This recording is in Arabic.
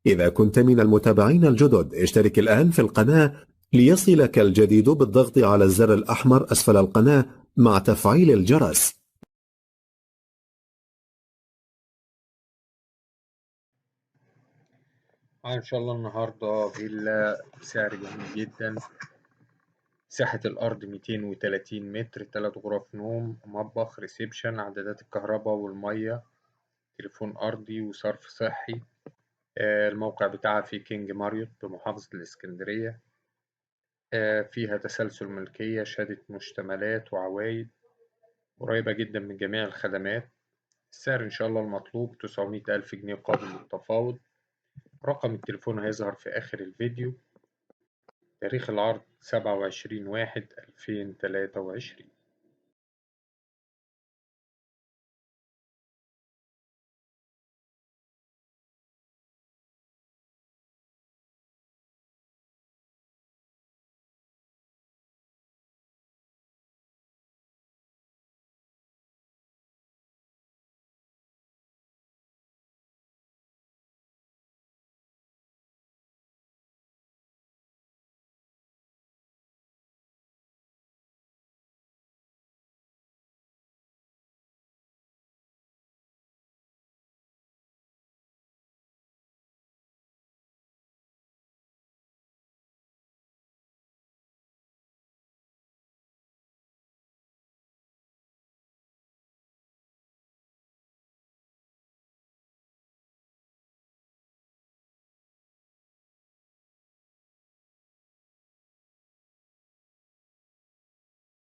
إذا كنت من المتابعين الجدد اشترك الآن في القناة ليصلك الجديد بالضغط على الزر الأحمر أسفل القناة مع تفعيل الجرس. إن شاء الله النهاردة فيلا بسعر جميل جدا. مساحة الأرض 230 متر، 3 غرف نوم، مطبخ، ريسبشن، عدادات الكهرباء والمية، تليفون أرضي وصرف صحي. الموقع بتاعها في كينج ماريوت بمحافظة الإسكندرية. فيها تسلسل ملكية، شهادة مشتملات وعوايد، قريبة جدا من جميع الخدمات. السعر إن شاء الله المطلوب 900 ألف جنيه قابل للتفاوض. رقم التليفون هيظهر في آخر الفيديو. تاريخ العرض 27/1/2023.